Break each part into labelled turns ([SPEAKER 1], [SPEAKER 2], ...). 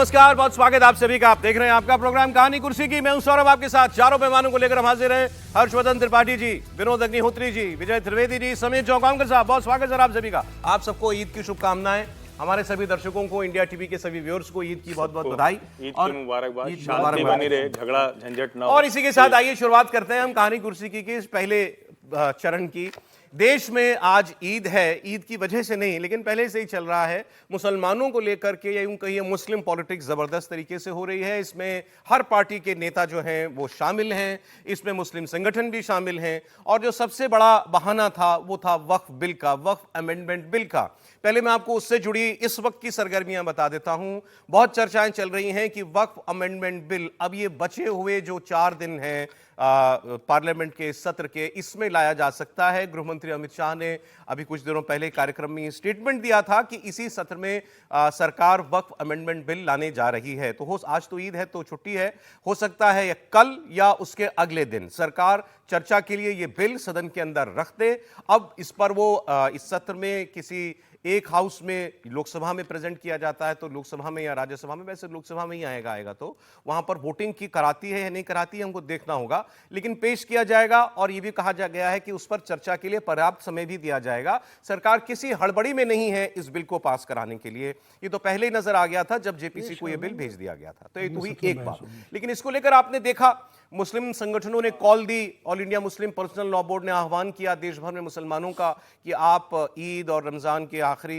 [SPEAKER 1] नमस्कार, बहुत स्वागत आप सभी का। आप देख रहे हैं आपका प्रोग्राम कहानी कुर्सी की। मैं हूं सौरभ, आपके साथ चारों मेहमानों को लेकर हम हाजिर हैं। हर्षवर्धन त्रिपाठी जी, विनोद अग्निहोत्री जी, विजय त्रिवेदी जी, समीर चौकामकर साहब, बहुत स्वागत सर आप सभी का। आप सबको ईद की शुभकामनाएं। हमारे सभी दर्शकों को, इंडिया टीवी के सभी व्यूअर्स को ईद की बहुत बहुत बधाई
[SPEAKER 2] और मुबारकबाद। शांति बनी रहे, झगड़ा झंझट ना हो।
[SPEAKER 1] और इसी के साथ आइए शुरुआत करते हैं हम कहानी कुर्सी की इस पहले चरण की। देश में आज ईद है, ईद की वजह से नहीं लेकिन पहले से ही चल रहा है। मुसलमानों को लेकर के या यूं कहिए मुस्लिम पॉलिटिक्स जबरदस्त तरीके से हो रही है। इसमें हर पार्टी के नेता जो हैं वो शामिल हैं, इसमें मुस्लिम संगठन भी शामिल हैं। और जो सबसे बड़ा बहाना था वो था वक्फ बिल का, वक्फ अमेंडमेंट बिल का। पहले मैं आपको उससे जुड़ी इस वक्त की सरगर्मियां बता देता हूं। बहुत चर्चाएं चल रही हैं कि वक्फ अमेंडमेंट बिल अब ये बचे हुए जो 4 दिन हैं पार्लियामेंट के सत्र के, इसमें लाया जा सकता है। गृह मंत्री अमित शाह ने अभी कुछ दिनों पहले कार्यक्रम में स्टेटमेंट दिया था कि इसी सत्र में सरकार वक्फ अमेंडमेंट बिल लाने जा रही है। तो आज तो ईद है तो छुट्टी है, हो सकता है या कल या उसके अगले दिन सरकार चर्चा के लिए ये बिल सदन के अंदर रख दे। अब इस पर वो इस सत्र में किसी एक हाउस में लोकसभा में प्रेजेंट किया जाता है तो लोकसभा में या राज्यसभा में, वैसे लोकसभा में ही आएगा तो वहां पर वोटिंग की कराती है या नहीं कराती है हमको देखना होगा, लेकिन पेश किया जाएगा। और यह भी कहा जा गया है कि उस पर चर्चा के लिए पर्याप्त समय भी दिया जाएगा। सरकार किसी हड़बड़ी में नहीं है इस बिल को पास कराने के लिए। ये तो पहले ही नजर आ गया था जब जेपीसी को यह बिल भेज दिया गया था। तो ये तो हुई एक बात, लेकिन इसको लेकर आपने देखा मुस्लिम संगठनों ने कॉल दी। All India Muslim Personal Law Board ने आह्वान किया देश भर में मुसलमानों का कि आप ईद और रमजान के आखिरी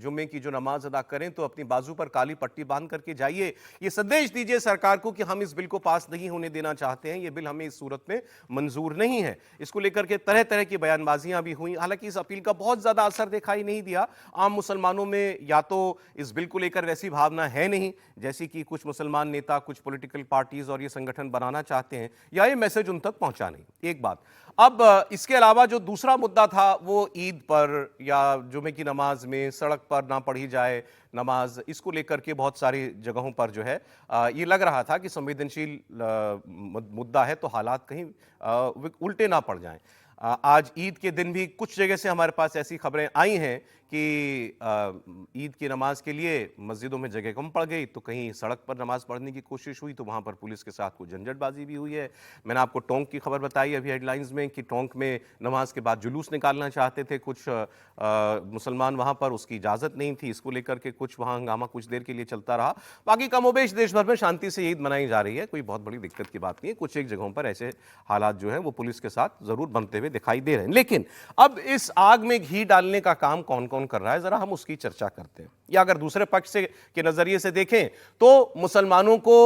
[SPEAKER 1] जुम्मे की जो नमाज अदा करें तो अपनी बाजू पर काली पट्टी बांध करके जाइए। ये संदेश दीजिए सरकार को कि हम इस बिल को पास नहीं होने देना चाहते हैं, ये बिल हमें इस सूरत में मंजूर नहीं है। इसको लेकर के तरह तरह की बयानबाजियां भी हुई। हालांकि इस अपील का बहुत ज्यादा असर दिखाई नहीं दिया। आम मुसलमानों में या तो इस बिल को लेकर वैसी भावना है नहीं जैसी कि कुछ मुसलमान नेता, कुछ पॉलिटिकल पार्टीज और ये संगठन बनाना चाहते हैं, या ये मैसेज उन तक पहुंचा नहीं। एक बात। अब इसके अलावा जो दूसरा मुद्दा था वो ईद पर या जुमे की नमाज में सड़क पर ना पढ़ी जाए नमाज, इसको लेकर के बहुत सारी जगहों पर जो है ये लग रहा था कि संवेदनशील मुद्दा है तो हालात कहीं उल्टे ना पड़ जाएं। आज ईद के दिन भी कुछ जगह से हमारे पास ऐसी खबरें आई हैं कि ईद की नमाज के लिए मस्जिदों में जगह कम पड़ गई, तो कहीं सड़क पर नमाज पढ़ने की कोशिश हुई तो वहाँ पर पुलिस के साथ कुछ झंझटबाजी भी हुई है। मैंने आपको टोंक की खबर बताई अभी हेडलाइंस में कि टोंक में नमाज के बाद जुलूस निकालना चाहते थे कुछ मुसलमान वहाँ पर, उसकी इजाज़त नहीं थी। इसको लेकर के कुछ वहाँ हंगामा कुछ देर के लिए चलता रहा। बाकी कमोबेश देश भर में शांति से ईद मनाई जा रही है, कोई बहुत बड़ी दिक्कत की बात नहीं है। कुछ एक जगहों पर ऐसे हालात जो हैं वो पुलिस के साथ ज़रूर बनते हुए दिखाई दे रहे हैं। लेकिन अब इस आग में घी डालने का काम कौन कौन कर रहा है, जरा हम उसकी चर्चा करते हैं। या अगर दूसरे पक्ष से के नजरिए से देखें तो मुसलमानों को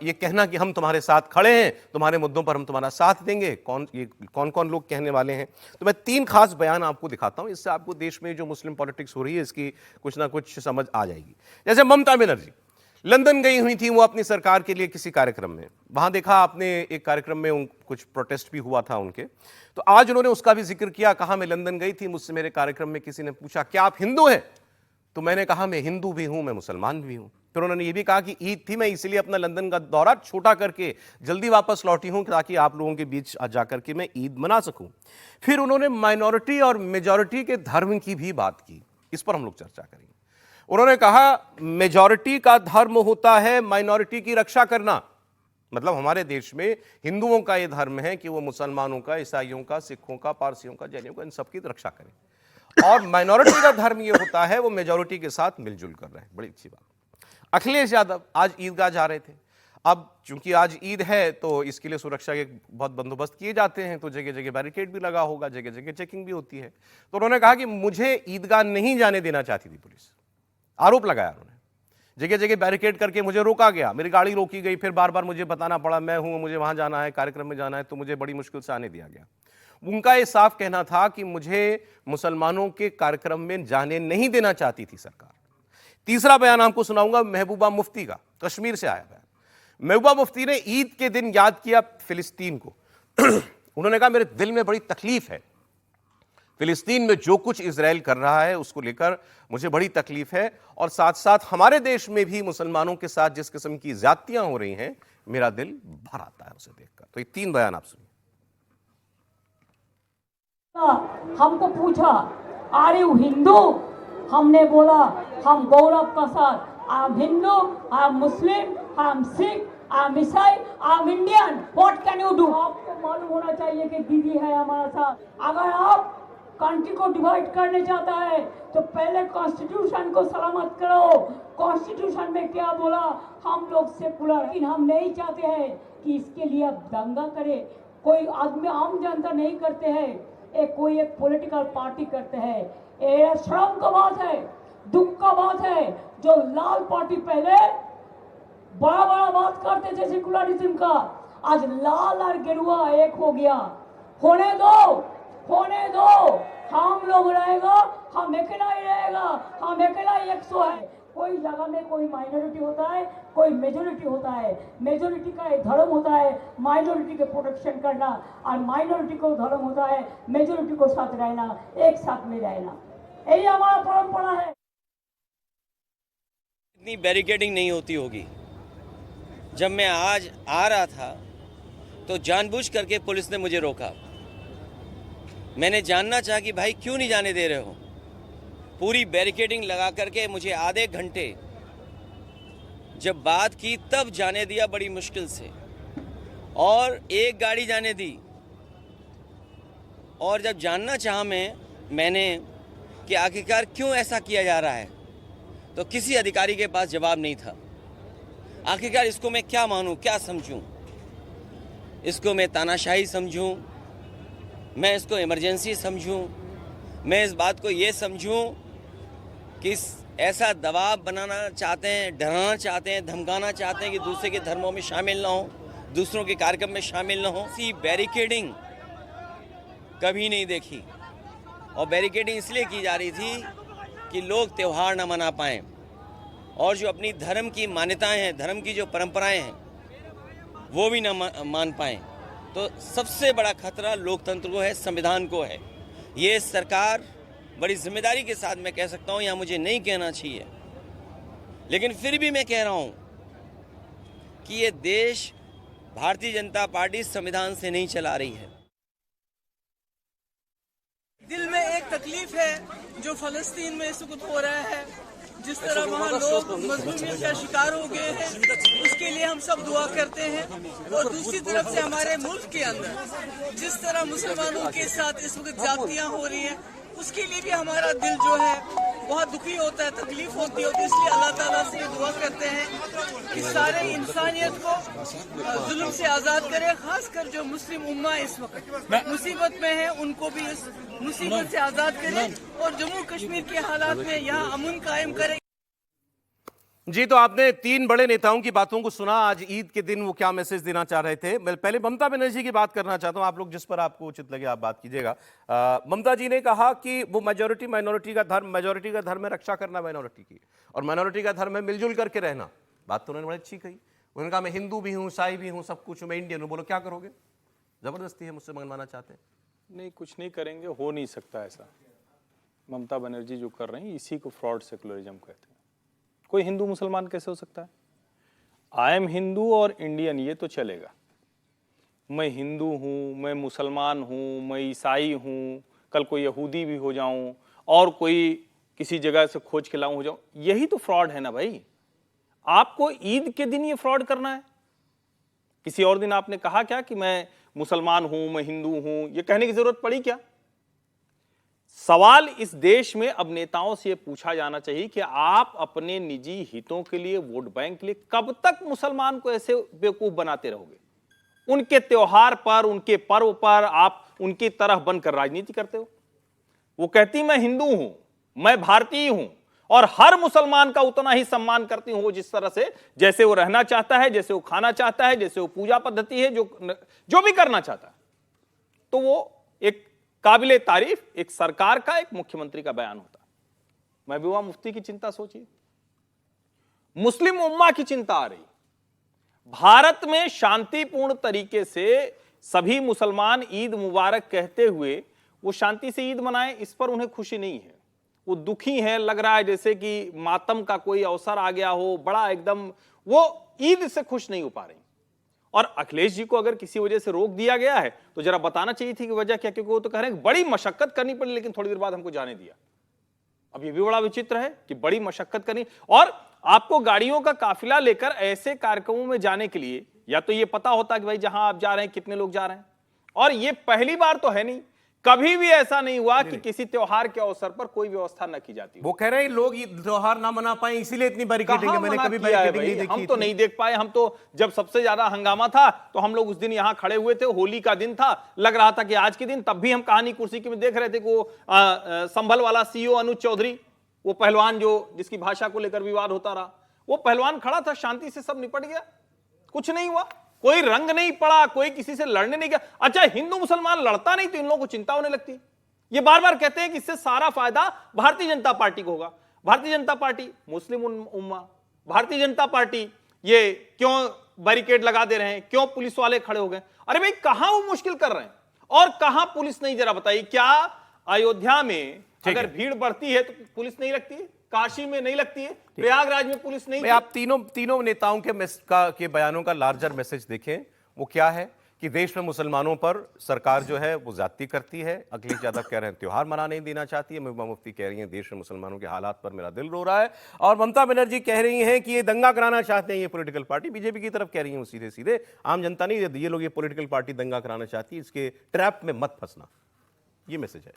[SPEAKER 1] ये कहना कि हम तुम्हारे साथ खड़े हैं, तुम्हारे मुद्दों पर हम तुम्हारा साथ देंगे, कौन कौन लोग कहने वाले हैं। तो मैं 3 खास बयान आपको दिखाता हूं, इससे आपको देश में जो मुस्लिम पॉलिटिक्स हो रही है इसकी कुछ ना कुछ समझ आ जाएगी। जैसे ममता बनर्जी लंदन गई हुई थी वो अपनी सरकार के लिए किसी कार्यक्रम में, वहां देखा आपने एक कार्यक्रम में कुछ प्रोटेस्ट भी हुआ था उनके, तो आज उन्होंने उसका भी जिक्र किया। कहा मैं लंदन गई थी, मुझसे मेरे कार्यक्रम में किसी ने पूछा क्या आप हिंदू हैं, तो मैंने कहा मैं हिंदू भी हूं, मैं मुसलमान भी हूं। फिर उन्होंने ये भी कहा कि ईद थी, मैं इसलिए अपना लंदन का दौरा छोटा करके जल्दी वापस लौटी हूं ताकि आप लोगों के बीच जाकर के मैं ईद मना सकूं। फिर उन्होंने माइनॉरिटी और मेजॉरिटी के धर्म की भी बात की, इस पर हम लोग चर्चा करेंगे। उन्होंने कहा मेजॉरिटी का धर्म होता है माइनॉरिटी की रक्षा करना, मतलब हमारे देश में हिंदुओं का यह धर्म है कि वो मुसलमानों का, ईसाइयों का, सिखों का, पारसियों का, जैनियों का, इन सबकी रक्षा करें। और माइनॉरिटी का धर्म ये होता है वो मेजॉरिटी के साथ मिलजुल कर रहे हैं। बड़ी अच्छी बात। अखिलेश यादव आज ईदगाह जा रहे थे। अब चूंकि आज ईद है तो इसके लिए सुरक्षा के बहुत बंदोबस्त किए जाते हैं, तो जगह जगह बैरिकेड भी लगा होगा, जगह जगह चेकिंग भी होती है। तो उन्होंने कहा कि मुझे ईदगाह नहीं जाने देना चाहती थी पुलिस, आरोप लगाया उन्होंने। जगह जगह बैरिकेड करके मुझे रोका गया, मेरी गाड़ी रोकी गई, फिर बार बार मुझे बताना पड़ा मैं हूं, मुझे वहां जाना है, कार्यक्रम में जाना है, तो मुझे बड़ी मुश्किल से आने दिया गया। उनका यह साफ कहना था कि मुझे मुसलमानों के कार्यक्रम में जाने नहीं देना चाहती थी सरकार। तीसरा बयान आपको सुनाऊंगा महबूबा मुफ्ती का, कश्मीर से आया बयान। महबूबा मुफ्ती ने ईद के दिन याद किया फिलिस्तीन को। उन्होंने कहा मेरे दिल में बड़ी तकलीफ है, फिलिस्तीन में जो कुछ इजराइल कर रहा है उसको लेकर मुझे बड़ी तकलीफ है, और साथ साथ हमारे देश में भी मुसलमानों के साथ जिस किस्म की ज्यादतियां हो रही हैं मेरा दिल भर आता है उसे देखकर। तो ये 3 बयान आप सुनिए।
[SPEAKER 3] हमको पूछा आर यू हिंदू, हमने बोला हम गौरव का साथ I'm Hindu, I'm Muslim, I'm Sikh, I'm Isai, I'm Indian. What can you do? आपको मालूम होना चाहिए कि दीदी है हमारा साथ। अगर आप कंट्री को डिवाइड करने चाहता है तो पहले कॉन्स्टिट्यूशन को सलामत करो। कॉन्स्टिट्यूशन में क्या बोला? हम लोग सेकुलर, लेकिन हम नहीं चाहते हैं कि इसके लिए आप दंगा करे। कोई आदमी, आम जनता नहीं करते हैं, कोई एक पॉलिटिकल पार्टी करते हैं। ये शर्म का बात है, दुख का बात है। जो लाल पार्टी पहले बड़ा बड़ा बात करते थे सेकुलरिज्म का, आज लाल और गेरुआ एक हो गया। होने दो, होने दो। हम लोग रहेगा, हम अकेला ही रहेगा, हम अकेला ही 100 है। कोई जगह में कोई माइनॉरिटी होता है, कोई मेजोरिटी होता है। मेजोरिटी का एक धर्म होता है माइनॉरिटी के प्रोटेक्शन करना, और माइनॉरिटी को धर्म होता है मेजोरिटी को साथ रहना, एक साथ में रहना। यही हमारा परंपरा है।
[SPEAKER 4] इतनी बैरिकेडिंग नहीं होती होगी। जब मैं आज आ रहा था तो जानबूझ करके पुलिस ने मुझे रोका। मैंने जानना चाहा कि भाई क्यों नहीं जाने दे रहे हो। पूरी बैरिकेडिंग लगा करके मुझे आधे घंटे जब बात की तब जाने दिया, बड़ी मुश्किल से, और एक गाड़ी जाने दी। और जब जानना चाहा मैंने कि आखिरकार क्यों ऐसा किया जा रहा है, तो किसी अधिकारी के पास जवाब नहीं था। आखिरकार इसको मैं क्या मानूं, क्या समझूं? इसको मैं तानाशाही समझूं, मैं इसको इमरजेंसी समझूं, मैं इस बात को ये समझूं कि ऐसा दबाव बनाना चाहते हैं, डराना चाहते हैं, धमकाना चाहते हैं कि दूसरे के धर्मों में शामिल ना हो, दूसरों के कार्यक्रम में शामिल ना हो। ऐसी बैरिकेडिंग कभी नहीं देखी। और बैरिकेडिंग इसलिए की जा रही थी कि लोग त्यौहार ना मना पाएं, और जो अपनी धर्म की मान्यताएं हैं, धर्म की जो परंपराएं हैं, वो भी ना मान पाएं। तो सबसे बड़ा खतरा लोकतंत्र को है, संविधान को है। ये सरकार बड़ी जिम्मेदारी के साथ मैं कह सकता हूँ, यहाँ मुझे नहीं कहना चाहिए, लेकिन फिर भी मैं कह रहा हूँ कि ये देश भारतीय जनता पार्टी संविधान से नहीं चला रही है।
[SPEAKER 5] दिल में एक तकलीफ है जो फलस्तीन में इस वक्त हो रहा है। जिस तरह वहाँ लोग मजलूमियत का शिकार हो गए हैं, उसके लिए हम सब दुआ करते हैं। और दूसरी तरफ से हमारे मुल्क के अंदर जिस तरह मुसलमानों के साथ इस वक्त ज्यादतियाँ हो रही हैं, उसके लिए भी हमारा दिल जो है बहुत दुखी होता है, तकलीफ होती है। इसलिए अल्लाह ताला से ये दुआ करते हैं कि सारे इंसानियत को जुल्म से आज़ाद करे। खासकर जो मुस्लिम उम्मा इस वक्त मुसीबत में है, उनको भी इस मुसीबत से आज़ाद करे और जम्मू कश्मीर के हालात में यहाँ अमन कायम करे।
[SPEAKER 1] जी, तो आपने तीन बड़े नेताओं की बातों को सुना। आज ईद के दिन वो क्या मैसेज देना चाह रहे थे। मैं पहले ममता बनर्जी की बात करना चाहता हूं। आप लोग जिस पर आपको उचित लगे आप बात कीजिएगा। ममता जी ने कहा कि वो मेजोरिटी माइनॉरिटी का धर्म, मेजोरिटी का धर्म है रक्षा करना माइनॉरिटी की, और माइनॉरिटी का धर्म है मिलजुल करके रहना। बात तो उन्होंने बड़ी अच्छी कही। उन्होंने कहा मैं हिंदू भी हूँ, ईसाई भी हूँ, सब कुछ हूँ, मैं इंडियन हूँ। बोलो क्या करोगे? जबरदस्ती है, मुझसे मनवाना चाहते हैं?
[SPEAKER 2] नहीं, कुछ नहीं करेंगे, हो नहीं सकता ऐसा। ममता बनर्जी जो कर रही हैं, इसी को फ्रॉड सेकुलरिज्म कहते हैं। कोई हिंदू मुसलमान कैसे हो सकता है? आई एम हिंदू और इंडियन, ये तो चलेगा। मैं हिंदू हूँ, मैं मुसलमान हूँ, मैं ईसाई हूँ, कल कोई यहूदी भी हो जाऊँ और कोई किसी जगह से खोज के लाऊं हो जाऊँ, यही तो फ्रॉड है ना भाई। आपको ईद के दिन ये फ्रॉड करना है? किसी और दिन आपने कहा क्या कि मैं मुसलमान हूं, मैं हिंदू हूं? ये कहने की जरूरत पड़ी क्या? सवाल इस देश में अब नेताओं से पूछा जाना चाहिए कि आप अपने निजी हितों के लिए, वोट बैंक के लिए कब तक मुसलमान को ऐसे बेवकूफ बनाते रहोगे? उनके त्योहार पर, उनके पर्व पर आप उनकी तरह बनकर राजनीति करते हो। वो कहती मैं हिंदू हूं, मैं भारतीय हूं और हर मुसलमान का उतना ही सम्मान करती हूं, जिस तरह से जैसे वो रहना चाहता है, जैसे वो खाना चाहता है, जैसे वो पूजा पद्धति है, जो भी करना चाहता है। तो वो एक काबिले तारीफ एक सरकार का, एक मुख्यमंत्री का बयान होता है। महबूबा मुफ्ती की चिंता सोचिए, मुस्लिम उम्मा की चिंता आ रही। भारत में शांतिपूर्ण तरीके से सभी मुसलमान ईद मुबारक कहते हुए वो शांति से ईद मनाएं, इस पर उन्हें खुशी नहीं है। वो दुखी हैं, लग रहा है जैसे कि मातम का कोई अवसर आ गया हो, बड़ा एकदम वो ईद से खुश नहीं हो पा रही। और अखिलेश जी को अगर किसी वजह से रोक दिया गया है तो जरा बताना चाहिए थी कि वजह क्या, क्योंकि वो तो कह रहे हैं बड़ी मशक्कत करनी पड़ी लेकिन थोड़ी देर बाद हमको जाने दिया। अब ये भी बड़ा विचित्र है कि बड़ी मशक्कत करनी, और आपको गाड़ियों का काफिला लेकर ऐसे कार्यक्रमों में जाने के लिए या तो ये पता होता कि भाई जहां आप जा रहे हैं कितने लोग जा रहे हैं, और ये पहली बार तो है नहीं, कभी भी ऐसा नहीं हुआ कि किसी त्योहार के अवसर पर कोई व्यवस्था न की जाती।
[SPEAKER 1] वो कह रहे हैं लोग ये त्योहार ना मना पाए इसीलिए इतनी बैरिकेडिंग है। मैंने कभी
[SPEAKER 2] किया है
[SPEAKER 1] बैरिकेडिंग
[SPEAKER 2] भाई?
[SPEAKER 1] नहीं देखी।
[SPEAKER 2] हम तो नहीं देख पाए। हम तो जब सबसे ज्यादा हंगामा था तो हम लोग उस दिन यहां खड़े हुए थे, होली का दिन था, लग रहा था कि आज के दिन, तब भी हम कहानी कुर्सी की में देख रहे थे कि वो संभल वाला सीईओ अनुज चौधरी, वो पहलवान जो जिसकी भाषा को लेकर विवाद होता रहा, वो पहलवान खड़ा था, शांति से सब निपट गया, कुछ नहीं हुआ, कोई रंग नहीं पड़ा, कोई किसी से लड़ने नहीं गया। अच्छा, हिंदू मुसलमान लड़ता नहीं तो इन लोगों को चिंता होने लगती है। ये बार बार कहते हैं कि इससे सारा फायदा भारतीय जनता पार्टी को होगा। भारतीय जनता पार्टी मुस्लिम उम्मा, भारतीय जनता पार्टी ये क्यों बैरिकेड लगा दे रहे हैं, क्यों पुलिस वाले खड़े हो गए? अरे भाई, कहां वो मुश्किल कर रहे हैं और कहां पुलिस नहीं? जरा बताइए, क्या अयोध्या में अगर भीड़ बढ़ती है तो पुलिस नहीं लगती है? काशी में नहीं लगती है? प्रयागराज में पुलिस नहीं?
[SPEAKER 1] आप तीनों नेताओं के बयानों का लार्जर मैसेज देखें, वो क्या है कि देश में मुसलमानों पर सरकार जो है वो ज्यादती करती है। अखिलेश यादव कह रहे हैं त्योहार मना नहीं देना चाहती है, महबूबा मुफ्ती कह रही हैं देश में मुसलमानों के हालात पर मेरा दिल रो रहा है, और ममता बनर्जी कह रही हैं कि ये दंगा कराना चाहते हैं, ये पॉलिटिकल पार्टी बीजेपी की तरफ कह रही है सीधे सीधे, आम जनता नहीं, ये लोग ये पॉलिटिकल पार्टी दंगा कराना चाहती है, इसके ट्रैप में मत फंसना, ये मैसेज है।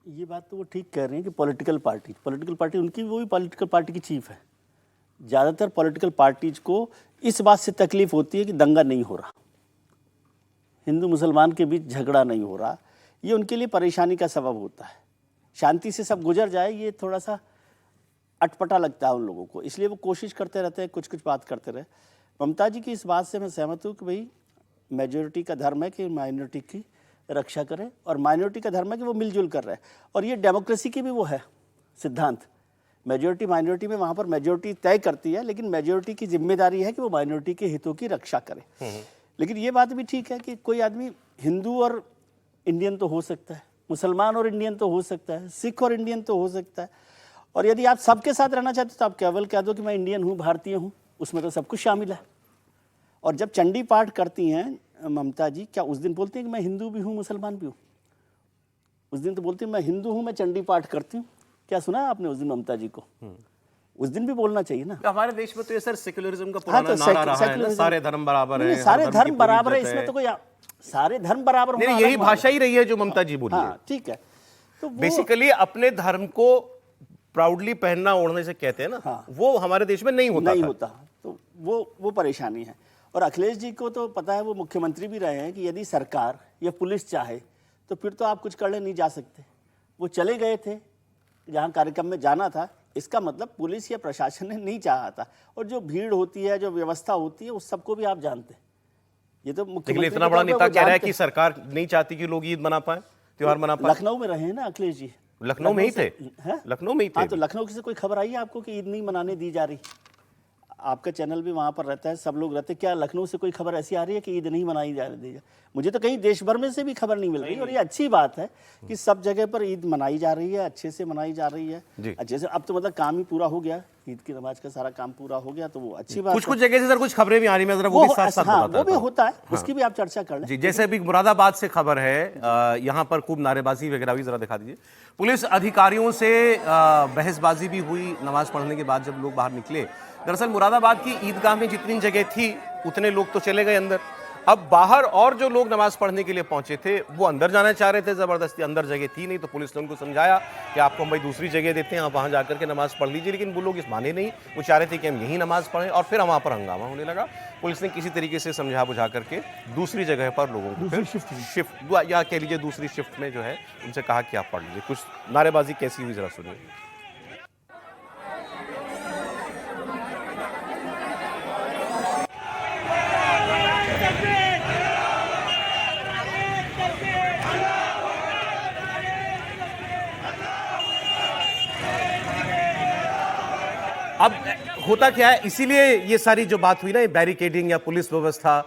[SPEAKER 6] ये बात तो वो ठीक कह रही हैं कि पॉलिटिकल पार्टी उनकी, वो भी पॉलिटिकल पार्टी की चीफ है। ज़्यादातर पॉलिटिकल पार्टीज को इस बात से तकलीफ होती है कि दंगा नहीं हो रहा, हिंदू मुसलमान के बीच झगड़ा नहीं हो रहा, ये उनके लिए परेशानी का सबब होता है। शांति से सब गुजर जाए, ये थोड़ा सा अटपटा लगता है उन लोगों को, इसलिए वो कोशिश करते रहते हैं, कुछ कुछ बात करते रहे। ममता जी की इस बात से मैं सहमत हूँ कि भाई मेजॉरिटी का धर्म है कि माइनॉरिटी की रक्षा करे, और माइनॉरिटी का धर्म है कि वो मिलजुल कर रहे हैं, और ये डेमोक्रेसी की भी वो है सिद्धांत। मेजॉरिटी माइनॉरिटी में वहाँ पर मेजॉरिटी तय करती है, लेकिन मेजॉरिटी की जिम्मेदारी है कि वो माइनॉरिटी के हितों की रक्षा करे। लेकिन ये बात भी ठीक है कि कोई आदमी हिंदू और इंडियन तो हो सकता है, मुसलमान और इंडियन तो हो सकता है, सिख और इंडियन तो हो सकता है, और यदि आप सबके साथ रहना चाहते हो तो आप केवल कह दो कि मैं इंडियन हूँ, भारतीय हूँ, उसमें तो सब कुछ शामिल है। और जब चंडी पाठ करती हैं ममता जी, क्या उस दिन बोलती हैं कि मैं हिंदू भी हूँ मुसलमान भी हूँ? उस दिन तो बोलती हैं मैं हिंदू हूँ, मैं चंडी पाठ करती हूँ। क्या सुना है आपने उस दिन ममता जी को? उस दिन भी बोलना चाहिए ना।
[SPEAKER 1] हमारे देश में तो ये सर सेक्युलरिज्म का पुराना नारा रहा है ना, सारे धर्म बराबर हैं,
[SPEAKER 6] सारे धर्म बराबर है, इसमें तो कोई सारे धर्म बराबर होना
[SPEAKER 1] नहीं, यही भाषा ही रही है जो ममता जी बोली है।
[SPEAKER 6] हाँ, ठीक है। तो
[SPEAKER 1] बेसिकली अपने धर्म को प्राउडली पहनना ओढ़ने से कहते हैं ना,
[SPEAKER 6] हाँ,
[SPEAKER 1] वो हमारे देश में नहीं होता।
[SPEAKER 6] तो वो परेशानी है। और अखिलेश जी को तो पता है, वो मुख्यमंत्री भी रहे हैं, कि यदि सरकार या पुलिस चाहे तो फिर तो आप कुछ करने नहीं जा सकते। वो चले गए थे जहाँ कार्यक्रम में जाना था, इसका मतलब पुलिस या प्रशासन ने नहीं चाहा था। और जो भीड़ होती है, जो व्यवस्था होती है, उस सबको भी आप जानते हैं। ये तो मुख्यमंत्री
[SPEAKER 1] इतना बड़ा नेता कह रहा है कि सरकार नहीं चाहती कि लोग ईद मना पाए, त्योहार मना पाए।
[SPEAKER 6] लखनऊ में रहे हैं ना अखिलेश जी?
[SPEAKER 1] लखनऊ में ही थे। लखनऊ में ही थे।
[SPEAKER 6] हाँ, तो लखनऊ से कोई खबर आई है आपको कि ईद नहीं मनाने दी जा रही? आपका चैनल भी वहाँ पर रहता है, सब लोग रहते हैं, क्या लखनऊ से कोई खबर ऐसी आ रही है कि ईद नहीं मनाई जा रही? मुझे तो कहीं देश भर में से भी खबर नहीं मिल रही। और ये अच्छी बात है कि सब जगह पर ईद मनाई जा रही है, अच्छे से मनाई जा रही है, अच्छे से। अब तो मतलब काम ही पूरा हो गया, ईद की नमाज का सारा काम पूरा हो गया, तो वो अच्छी बात है।
[SPEAKER 1] कुछ जगह से सर कुछ खबरें भी आ रही है, वो भी साथ साथ
[SPEAKER 6] वो भी होता है, उसकी भी आप चर्चा कर लें।
[SPEAKER 1] जैसे अभी मुरादाबाद से खबर है, यहाँ पर खूब नारेबाजी वगैरह भी, जरा दिखा दीजिए। पुलिस अधिकारियों से बहसबाजी भी हुई नमाज पढ़ने के बाद जब लोग बाहर निकले। दरअसल मुरादाबाद की ईदगाह में जितनी जगह थी उतने लोग तो चले गए अंदर, अब बाहर और जो लोग नमाज पढ़ने के लिए पहुंचे थे वो अंदर जाना चाह रहे थे, जबरदस्ती अंदर जगह थी नहीं, तो पुलिस ने उनको समझाया कि आपको हम भाई दूसरी जगह देते हैं, आप वहां जाकर के नमाज पढ़ लीजिए, लेकिन वो लोग इस माने नहीं, वो चाह रहे थे कि हम यही नमाज पढ़ें, और फिर वहां पर हंगामा होने लगा। पुलिस ने किसी तरीके से समझा बुझा करके दूसरी जगह पर लोगों को फिर शिफ्ट या कह लीजिए दूसरी शिफ्ट में जो है उनसे कहा कि आप पढ़ लीजिए। कुछ नारेबाजी कैसी हुई जरा सुनिए। अब होता क्या है, इसीलिए ये सारी जो बात हुई ना, ये बैरिकेडिंग या पुलिस व्यवस्था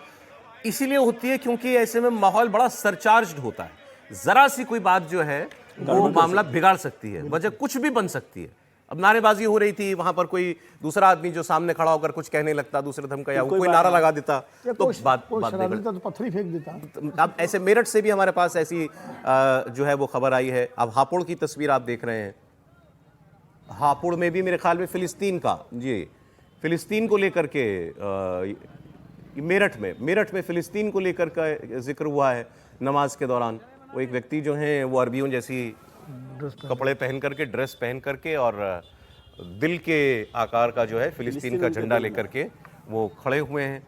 [SPEAKER 1] इसीलिए होती है क्योंकि ऐसे में माहौल बड़ा सरचार्ज्ड होता है। जरा सी कोई बात जो है वो मामला बिगाड़ सकती है, वजह कुछ भी बन सकती है। अब नारेबाजी हो रही थी, वहां पर कोई दूसरा आदमी जो सामने खड़ा होकर कुछ कहने लगता, दूसरे धर्म का, या कोई नारा लगा देता तो बात
[SPEAKER 7] तो पत्थर ही फेंक देता।
[SPEAKER 1] अब ऐसे मेरठ से भी हमारे पास ऐसी जो है वो खबर आई है। अब हापुड़ की तस्वीर आप देख रहे हैं, हापुड़ में भी मेरे ख्याल में फिलिस्तीन का, जी, फिलिस्तीन को लेकर के मेरठ में फिलिस्तीन को लेकर का जिक्र हुआ है नमाज के दौरान। वो एक व्यक्ति जो हैं वो अरबियों जैसी कपड़े पहन करके, ड्रेस पहन करके और दिल के आकार का जो है फिलिस्तीन का झंडा लेकर के वो खड़े हुए हैं।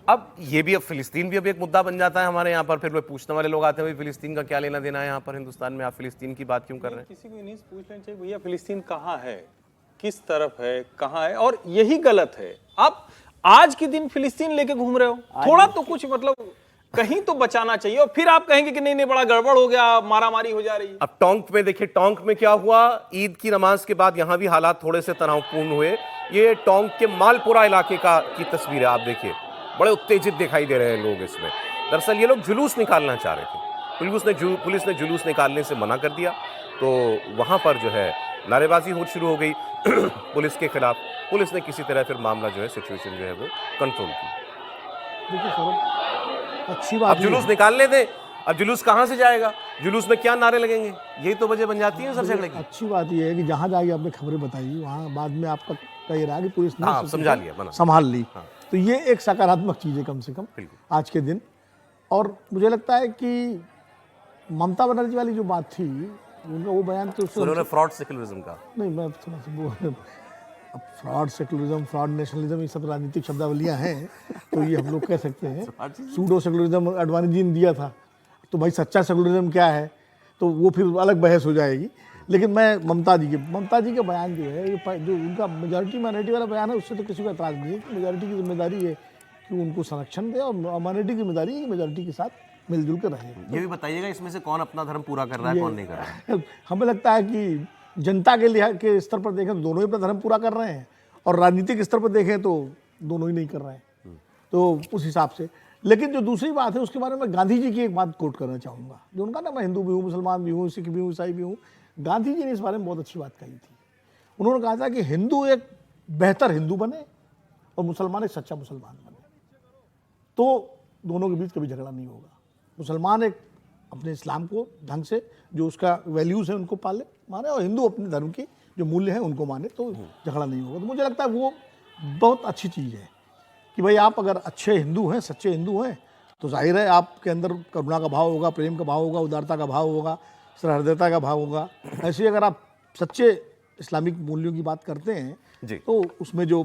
[SPEAKER 1] अब ये भी, अब फिलिस्तीन भी अब एक मुद्दा बन जाता है हमारे यहाँ पर। फिर वो पूछने वाले लोग आते हैं, भाई फिलिस्तीन का क्या लेना देना है यहाँ पर हिंदुस्तान में, आप फिलिस्तीन की बात क्यों कर रहे हैं?
[SPEAKER 2] किसी को नहीं पूछ लेना चाहिए भैया फिलिस्तीन कहाँ है, किस तरफ है, कहाँ है, और यही गलत है। आप आज के दिन फिलिस्तीन लेके घूम रहे हो, थोड़ा तो कुछ मतलब कहीं तो बचाना चाहिए, और फिर आप कहेंगे कि नहीं नहीं बड़ा गड़बड़ हो गया, मारामारी हो जा रही है।
[SPEAKER 1] अब टोंक में देखिए, टोंक में क्या हुआ, ईद की नमाज के बाद यहां भी हालात थोड़े से तनावपूर्ण हुए। ये टोंक के मालपुरा इलाके की तस्वीर है, आप देखिए, बड़े उत्तेजित दिखाई दे रहे हैं लोग इसमें। दरअसल ये लोग जुलूस निकालना चाह रहे थे, पुलिस ने जुलूस निकालने से मना कर दिया, तो वहां पर जो है नारेबाजी हो शुरू हो गई पुलिस के खिलाफ। पुलिस ने किसी तरह फिर मामला जो है, सिचुएशन जो है वो कंट्रोल की।
[SPEAKER 7] देखिए सर, अच्छी बात
[SPEAKER 1] अब जुलूस निकालने दें, अब जुलूस कहां से जाएगा, जुलूस में क्या नारे लगेंगे, यही तो वजह बन जाती है सर झगड़े की।
[SPEAKER 7] अच्छी बात यह है कि जहाँ जाके आपने खबरें बताई, वहाँ बाद में आपका कह रहा है कि पुलिस ने
[SPEAKER 1] हाँ, समझा लिया, बना
[SPEAKER 7] संभाल ली, तो ये एक सकारात्मक चीज़ है कम से कम आज के दिन। और मुझे लगता है कि ममता बनर्जी वाली जो बात थी, उनका वो बयान तो
[SPEAKER 1] उन्होंने फ्रॉड सेक्युलरिज्म का,
[SPEAKER 7] नहीं, मैं थोड़ा सा वो, अब फ्रॉड सेकुलरिज्म, फ्रॉड नेशनलिज्म, ये सब राजनीतिक शब्दावलियाँ हैं, तो ये हम लोग कह सकते हैं। सूडो सेकुलरिज्म अडवाणी जी ने दिया था, तो भाई सच्चा सेकुलरिज्म क्या है, तो वो फिर अलग बहस हो जाएगी। लेकिन मैं ममता जी के बयान जो है, ये जो उनका मेजॉरिटी माइनॉरिटी वाला बयान है, उससे तो किसी को एतराज़ नहीं है। मेजॉरिटी की जिम्मेदारी है कि उनको संरक्षण दे, और माइनॉरिटी की जिम्मेदारी है कि मेजॉरिटी के साथ मिलजुल कर रहे।
[SPEAKER 1] ये भी बताइएगा इसमें से कौन अपना धर्म पूरा कर रहा है, कौन नहीं कर रहा है।
[SPEAKER 7] हमें लगता है कि जनता के लिहाज के स्तर पर देखें तो दोनों ही अपना धर्म पूरा कर रहे हैं, और राजनीतिक स्तर पर देखें तो दोनों ही नहीं कर रहे हैं, तो उस हिसाब से। लेकिन जो दूसरी बात है, उसके बारे में गांधी जी की एक बात कोट करना चाहूँगा, जो उनका ना, मैं हिंदू भी हूँ, मुसलमान भी हूँ, सिख भी हूँ, ईसाई भी हूँ। गांधी जी ने इस बारे में बहुत अच्छी बात कही थी। उन्होंने कहा था कि हिंदू एक बेहतर हिंदू बने और मुसलमान एक सच्चा मुसलमान बने, तो दोनों के बीच कभी झगड़ा नहीं होगा। मुसलमान एक अपने इस्लाम को ढंग से, जो उसका वैल्यूज़ है उनको पाले माने, और हिंदू अपने धर्म के जो मूल्य हैं उनको माने, तो झगड़ा नहीं होगा। तो मुझे लगता है वो बहुत अच्छी चीज़ है कि भाई आप अगर अच्छे हिंदू हैं, सच्चे हिंदू हैं, तो जाहिर है आपके अंदर करुणा का भाव होगा, प्रेम का भाव होगा, उदारता का भाव होगा, सहृदयता का भाव होगा। ऐसे अगर आप सच्चे इस्लामिक मूल्यों की बात करते हैं तो उसमें जो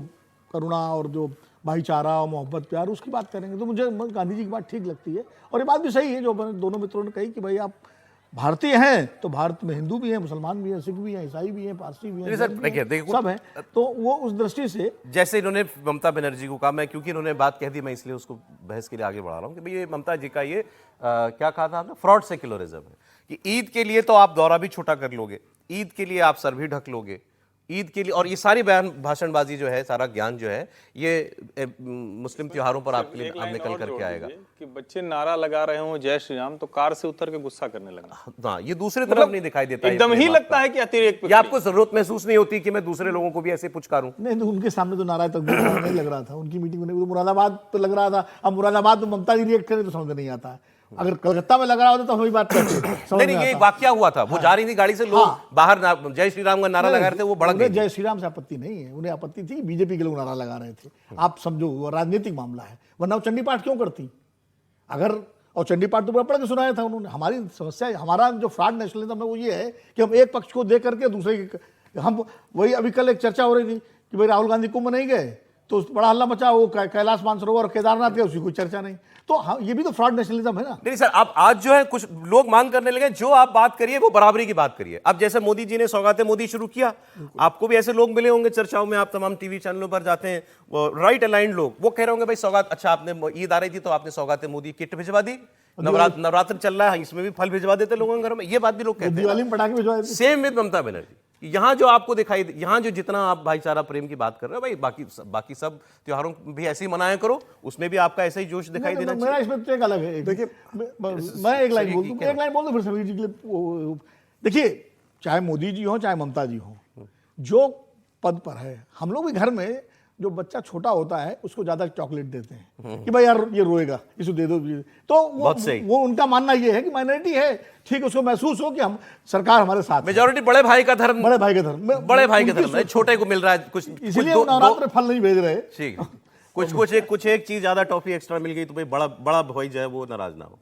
[SPEAKER 7] करुणा और जो भाईचारा और मोहब्बत प्यार, उसकी बात करेंगे। तो मुझे गांधी जी की बात ठीक लगती है, और ये बात भी सही है जो दोनों मित्रों ने कही कि भाई आप भारतीय हैं तो भारत में हिंदू भी हैं, मुसलमान भी हैं, सिख भी हैं, ईसाई भी हैं, पारसी भी हैं, सब हैं। तो वो उस दृष्टि से, जैसे
[SPEAKER 1] इन्होंने ममता बनर्जी को कहा, मैं क्योंकि इन्होंने बात कह दी, मैं इसलिए उसको बहस के लिए आगे बढ़ा रहा हूँ कि भाई ये ममता जी का ये क्या कहा था आपने, फ्रॉड सेक्युलरिज्म है कि ईद के लिए तो आप दौरा भी छोटा कर लोगे, ईद के लिए आप सर भी ढक लोगे, ईद के लिए, और ये सारी बयान भाषणबाजी जो है, सारा ज्ञान जो है, ये मुस्लिम त्योहारों पर आपके लिए अब निकल करके आएगा
[SPEAKER 2] कि बच्चे नारा लगा रहे हो जय श्री राम, तो कार से उतर के गुस्सा करने लगा।
[SPEAKER 1] हाँ, ये दूसरे तरफ नहीं दिखाई देता,
[SPEAKER 2] एकदम ही लगता है कि अतिरेक पे।
[SPEAKER 1] या आपको जरूरत महसूस नहीं होती कि मैं दूसरे लोगों को भी ऐसे पुचकारूं?
[SPEAKER 7] नहीं, तो उनके सामने तो नारा तक नहीं लग रहा था, उनकी मीटिंग में तो मुरादाबाद पे लग रहा था। अब मुरादाबाद में ममता जी रिएक्ट करें तो समझ नहीं आता है, अगर कलकत्ता में लग रहा होता तो हमें बात करते।
[SPEAKER 1] नहीं, ये वाकया हुआ था, वो जा रही थी गाड़ी से, लोग बाहर जय श्री राम का नारा लगा रहे थे, वो भड़क गए।
[SPEAKER 7] जय श्री राम से आपत्ति नहीं है, उन्हें आपत्ति थी बीजेपी के लोग नारा लगा रहे थे। आप समझो वो राजनीतिक मामला है, वरना वो चंडी पाठ क्यों करती अगर, और चंडी पाठ तो बड़ा पढ़ के सुनाया था उन्होंने। हमारी समस्या, हमारा जो फ्रॉड नेशनलिज्म है वो ये है कि हम एक पक्ष को देख करके दूसरे की, हम वही, अभी कल एक चर्चा हो रही थी कि भाई राहुल गांधी कुंभ नहीं गए तो बड़ा हल्ला मचा, वो कैलाश मानसरोवर केदारनाथ गए, उसकी कोई चर्चा नहीं। तो हाँ, ये भी तो फ्रॉड नेशनलिज्म है ना।
[SPEAKER 1] नहीं सर, आप आज जो है कुछ लोग मांग करने लगे, जो आप बात करिए वो बराबरी की बात करिए। अब जैसे मोदी जी ने सौगाते मोदी शुरू किया, आपको भी ऐसे लोग मिले होंगे चर्चाओं में, आप तमाम टीवी चैनलों पर जाते हैं, वो राइट अलाइंड लोग, वो कह रहे होंगे भाई सौगात, अच्छा आपने ईद आ रही थी तो आपने सौगाते मोदी किट भिजवा दी, नवरात्र चल रहा है इसमें भी फल भिजवा देते लोगों के घर में, ये बात भी लोग कहते हैं।
[SPEAKER 7] दिवाली में पटाखे भिजवा देते।
[SPEAKER 1] सेम विद ममता बनर्जी, यहाँ जो आपको दिखाई, यहाँ जो जितना आप भाईचारा प्रेम की बात कर रहे हो, भाई बाकी सब त्योहारों भी ऐसे ही मनाया करो, उसमें भी आपका ऐसा ही जोश दिखाई देना चाहिए।
[SPEAKER 7] मेरा इसमें तो एक अलग है। देखिए, मैं एक लाइन बोल दूं फिर सभी जी के लिए। देखिए, चाहे मोदी जी हो चाहे ममता जी हो, जो पद पर है, हम लोग भी घर में जो बच्चा छोटा होता है उसको ज्यादा चॉकलेट देते हैं कि भाई यार ये रोएगा, इसको दे दो। तो
[SPEAKER 1] बहुत सही।
[SPEAKER 7] वो उनका मानना ये है कि माइनॉरिटी है, ठीक, उसको महसूस हो कि हम सरकार हमारे साथ है।
[SPEAKER 1] मेजॉरिटी बड़े भाई का धर्म,
[SPEAKER 7] बड़े भाई का धर्म,
[SPEAKER 1] बड़े भाई का
[SPEAKER 7] उनकी
[SPEAKER 1] धर्म है, छोटे को मिल रहा है कुछ,
[SPEAKER 7] इसलिए वो नवरात्र फल नहीं भेज रहे।
[SPEAKER 1] ठीक है, कुछ एक चीज ज्यादा टॉफी एक्स्ट्रा मिल गई तो भाई बड़ा भाई जो है वो नाराज ना हो।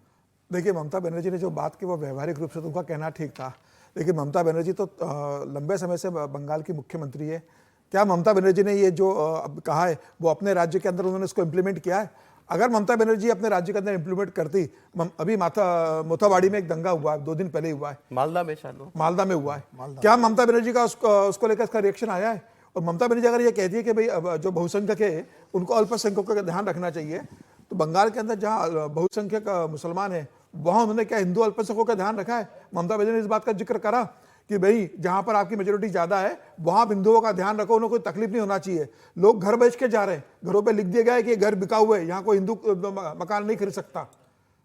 [SPEAKER 8] देखिए, ममता बनर्जी ने जो बात की वो व्यवहारिक रूप से तो उनका कहना ठीक था, लेकिन ममता बनर्जी तो लंबे समय से बंगाल की मुख्यमंत्री है। क्या ममता बनर्जी ने ये जो अब कहा है वो अपने राज्य के अंदर उन्होंने इसको इम्प्लीमेंट किया है? अगर ममता बनर्जी अपने राज्य के अंदर इम्प्लीमेंट करती, अभी मोथाबाड़ी में एक दंगा हुआ है, 2 दिन पहले हुआ है,
[SPEAKER 1] मालदा में शायद,
[SPEAKER 8] मालदा में हुआ है, क्या ममता बनर्जी का उसको लेकर इसका रिएक्शन आया है? और ममता बनर्जी अगर ये कहती है कि भाई अब जो बहुसंख्यक है उनको अल्पसंख्यकों का ध्यान रखना चाहिए, तो बंगाल के अंदर जहाँ बहुसंख्यक मुसलमान है वहाँ उन्होंने क्या हिंदू अल्पसंख्यकों का ध्यान रखा है? ममता बनर्जी ने इस बात का जिक्र करा कि भाई जहाँ पर आपकी मेजोरिटी ज़्यादा है वहाँ आप हिंदुओं का ध्यान रखो, उन्हें कोई तकलीफ नहीं होना चाहिए। लोग घर बेच के जा रहे हैं, घरों पे लिख दिया गया है कि घर बिका हुआ है, यहाँ कोई हिंदू मकान नहीं खरीद सकता।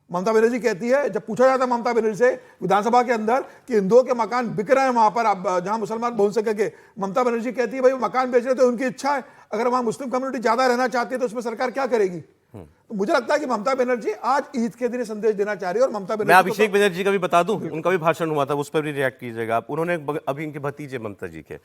[SPEAKER 8] ममता बनर्जी कहती है, जब पूछा जाता है ममता बनर्जी से विधानसभा के अंदर कि हिंदुओं के मकान बिक रहे हैं वहाँ पर, आप जहाँ मुसलमान बहुसंख्यक है, ममता बनर्जी कहती है भाई वो मकान बेच रहे तो उनकी इच्छा है, अगर वहाँ मुस्लिम कम्युनिटी ज़्यादा रहना चाहती है तो उसमें सरकार क्या करेगी? तो मुझे लगता है कि ममता बनर्जी आज ईद के दिन संदेश देना चाह रही है। और ममता बनर्जी,
[SPEAKER 1] मैं अभिषेक बनर्जी का भी बता दूं, उनका भी भाषण हुआ था, उस पर भी रिएक्ट कीजिएगा आप। उन्होंने अभी इनके भतीजे ममता जी के,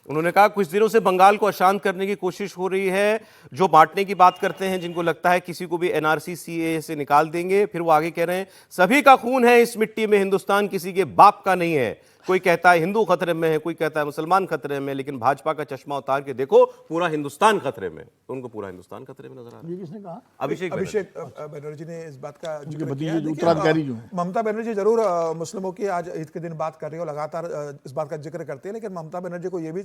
[SPEAKER 1] उन्होंने कहा कुछ दिनों से बंगाल को अशांत करने की कोशिश हो रही है, जो बांटने की बात करते हैं, जिनको लगता है किसी को भी एनआरसी सीएए से निकाल देंगे। फिर वो आगे कह रहे हैं सभी का खून है इस मिट्टी में, हिंदुस्तान किसी के बाप का नहीं है। कोई कहता है हिंदू खतरे में है, कोई कहता है मुसलमान खतरे में, लेकिन भाजपा का चश्मा उतार के देखो पूरा हिंदुस्तान खतरे में। उनको पूरा हिंदुस्तान खतरे में नजर आ रहा है।
[SPEAKER 7] ये किसने कहा?
[SPEAKER 8] अभिषेक बनर्जी ने इस बात का जिक्र
[SPEAKER 7] भतीजे
[SPEAKER 8] किया।
[SPEAKER 7] जो उत्तराधिकारी जो है।
[SPEAKER 8] ममता बनर्जी जरूर मुस्लिमों की आज ईद के दिन बात कर रही है और लगातार इस बात का जिक्र करती है, लेकिन ममता बनर्जी को यह भी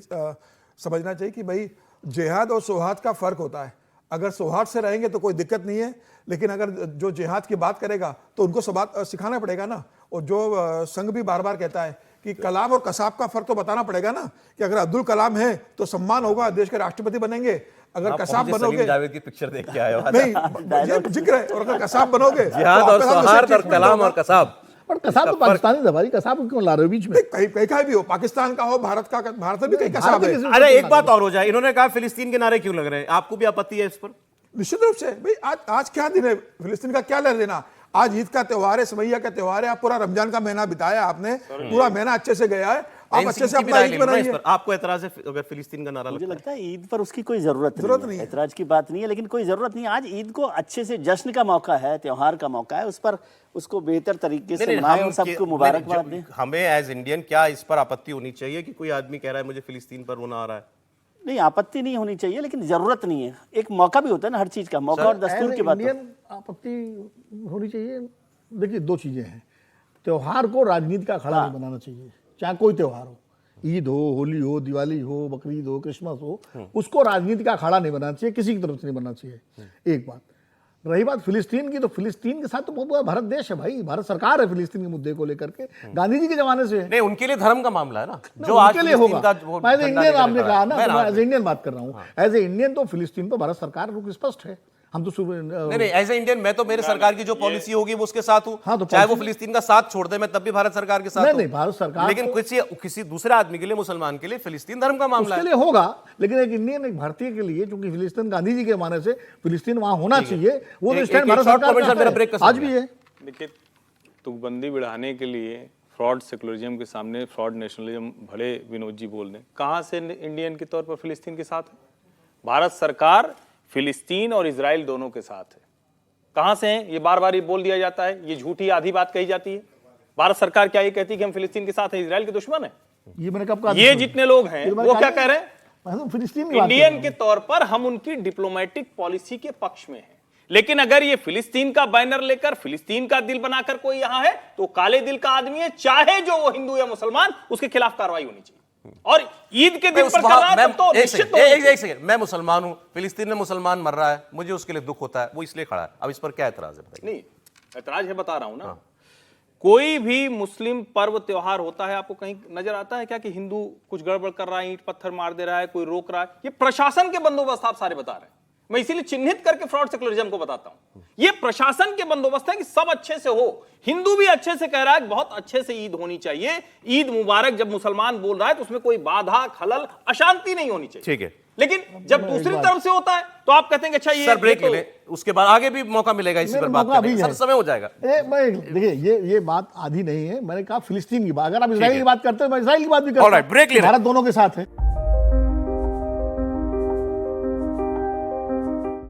[SPEAKER 8] समझना चाहिए कि भाई जिहाद और सौहार्द का फर्क होता है। अगर सौहार्द से रहेंगे तो कोई दिक्कत नहीं है, लेकिन अगर जो जिहाद की बात करेगा तो उनको सिखाना पड़ेगा ना। और जो संघ भी बार बार कहता है कि कलाम और कसाब का फर्क तो बताना पड़ेगा ना, कि अगर अब्दुल कलाम है तो सम्मान होगा, देश के राष्ट्रपति बनेंगे, अगर कसाब बनोगे,
[SPEAKER 1] जावेद की पिक्चर देख के आए हो।
[SPEAKER 8] नहीं ये जिक्र है, और अगर कसाब बनोगे
[SPEAKER 1] जिहाद और सौहार्द और कलाम और कसाब,
[SPEAKER 7] पर कसाब तो पाकिस्तानी था भाई, कसाब क्यों ला रहे हो बीच में?
[SPEAKER 8] कहीं का भी हो, पाकिस्तान का हो, भारत में भी कहीं कसाब है।
[SPEAKER 1] अरे एक बात और हो जाए, इन्होंने कहा फिलिस्तीन के नारे क्यों लग रहे हैं, आपको भी आपत्ति है इस पर?
[SPEAKER 8] निश्चित रूप से भाई, आज क्या दिन है, फिलिस्तीन का क्या लेना देना? आज ईद का त्योहार है, समैया का त्योहार है, आप पूरा रमजान का महीना बिताया, आपने पूरा महीना अच्छे से गया है, आप अच्छे से अपना ईद मनाइए।
[SPEAKER 1] आपको एतराज है अगर फिलिस्तीन का नारा
[SPEAKER 6] मुझे
[SPEAKER 1] लगता
[SPEAKER 6] लगता है ईद पर उसकी कोई जरूरत नहीं है, ऐतराज की बात नहीं है, लेकिन कोई जरूरत नहीं है। आज ईद को अच्छे से जश्न का मौका है, त्योहार का मौका है, उस पर उसको बेहतर तरीके से मनाएं और सबको मुबारकबाद दें।
[SPEAKER 1] हमें एज इंडियन क्या इस पर आपत्ति होनी चाहिए कि कोई आदमी कह रहा है मुझे फिलिस्तीन पर रोना आ रहा है?
[SPEAKER 6] नहीं, आपत्ति नहीं होनी चाहिए, लेकिन जरूरत नहीं है। एक मौका भी होता है ना हर चीज का, मौका और दस्तूर की बात।
[SPEAKER 7] इंडियन आपत्ति होनी चाहिए। देखिए, 2 चीजें हैं, त्योहार को राजनीति का अखाड़ा नहीं बनाना चाहिए, चाहे कोई त्योहार हो, ईद हो, होली हो, दिवाली हो, बकरीद हो, क्रिसमस हो, उसको राजनीति का अखाड़ा नहीं बनाना चाहिए, किसी की तरफ से नहीं बनना चाहिए। एक बात। रही बात फिलिस्तीन की, तो फिलिस्तीन के साथ तो बहुत बड़ा भारत देश है भाई, भारत सरकार है फिलिस्तीन के मुद्दे को लेकर के, गांधी जी के जमाने से है।
[SPEAKER 1] नहीं, उनके लिए धर्म का मामला है ना,
[SPEAKER 7] जो आज के लिए होगा। मैं एज इंडियन, आपने कहा ना, मैं एज इंडियन बात कर रहा हूँ, एज ए इंडियन तो फिलिस्तीन पर भारत सरकार रुख स्पष्ट है। हम तो
[SPEAKER 1] नहीं एज ए इंडियन मैं तो मेरे सरकार की जो पॉलिसी होगी वो उसके साथ हूँ।
[SPEAKER 7] हाँ, तो
[SPEAKER 1] चाहे वो फिलिस्तीन का साथ छोड़ दे, मैं तब भी भारत सरकार के साथ हूँ।
[SPEAKER 7] नहीं, भारत सरकार,
[SPEAKER 1] लेकिन किसी दूसरे आदमी के लिए, मुसलमान के लिए फिलिस्तीन धर्म का मामला है,
[SPEAKER 7] उसके लिए होगा। लेकिन एक इंडियन, एक भारतीय के लिए, क्योंकि फिलिस्तीन गांधी जी के माने से फिलिस्तीन वहां होना चाहिए, वो तो स्टैंड भारत सरकार का आज भी है।
[SPEAKER 2] देखिए, तुकबंदी बढ़ाने के लिए फ्रॉड सेकुलरिज्म के सामने फ्रॉड नेशनलिज्म भले विनोद जी बोल दें, कहां से इंडियन के तौर पर फिलिस्तीन के साथ है? भारत सरकार फिलिस्तीन और इजराइल दोनों के साथ है। कहां से हैं? ये बार बार ये बोल दिया जाता है, ये झूठी आधी बात कही जाती है। भारत सरकार क्या ये कहती है कि हम फिलिस्तीन के साथ हैं, इजराइल के दुश्मन है?
[SPEAKER 7] ये मैंने कब कहा?
[SPEAKER 2] ये जितने लोग हैं वो क्या कह रहे हैं?
[SPEAKER 7] फिलिस्तीन
[SPEAKER 2] इंडियन के तौर पर हम उनकी डिप्लोमेटिक पॉलिसी के पक्ष में हैं, लेकिन अगर ये फिलिस्तीन का बैनर लेकर फिलिस्तीन का दिल बनाकर कोई यहां है तो काले दिल का आदमी है, चाहे जो वो हिंदू या मुसलमान, उसके खिलाफ कार्रवाई होनी चाहिए। और ईद के दिन पर कर रहा है तो निश्चित
[SPEAKER 1] एक सेकंड, मैं मुसलमान हूं, फिलिस्तीन में मुसलमान मर रहा है, मुझे उसके लिए दुख होता है, वो इसलिए खड़ा है। अब इस पर क्या एतराज है बताइए?
[SPEAKER 2] नहीं, एतराज है, बता रहा हूं ना। कोई भी मुस्लिम पर्व त्योहार होता है, आपको कहीं नजर आता है क्या कि हिंदू कुछ गड़बड़ कर रहा है, ईंट पत्थर मार दे रहा है, कोई रोक रहा है? ये प्रशासन के बंदोबस्त आप सारे बता रहे हैं। मैं इसीलिए चिन्हित करके फ्रॉड सेकुलरिज्म को बताता हूं। ये प्रशासन के बंदोबस्त है कि सब अच्छे से हो। हिंदू भी अच्छे से कह रहा है कि बहुत अच्छे से ईद होनी चाहिए, ईद मुबारक जब मुसलमान बोल रहा है तो उसमें कोई बाधा, खलल, अशांति नहीं होनी चाहिए।
[SPEAKER 1] ठीक है,
[SPEAKER 2] लेकिन जब दूसरी तरफ से होता है तो आप कहते हैं कि अच्छा ये
[SPEAKER 1] सर ब्रेक
[SPEAKER 2] ये
[SPEAKER 1] ले लें, उसके बाद आगे भी मौका मिलेगा इसी
[SPEAKER 7] मेरे
[SPEAKER 1] पर बात
[SPEAKER 7] मौका
[SPEAKER 1] करने
[SPEAKER 7] अभी
[SPEAKER 1] का।
[SPEAKER 7] है।
[SPEAKER 1] सर समय हो जाएगा।
[SPEAKER 7] देखिए ये बात आधी नहीं है, मैंने कहा फिलिस्तीन की बात, अगर आप इजराइल की बात करते हो मैं इजराइल की बात भी करता
[SPEAKER 1] All right, break ले
[SPEAKER 7] हूं,
[SPEAKER 1] रहे हैं।
[SPEAKER 7] भारत दोनों के साथ है।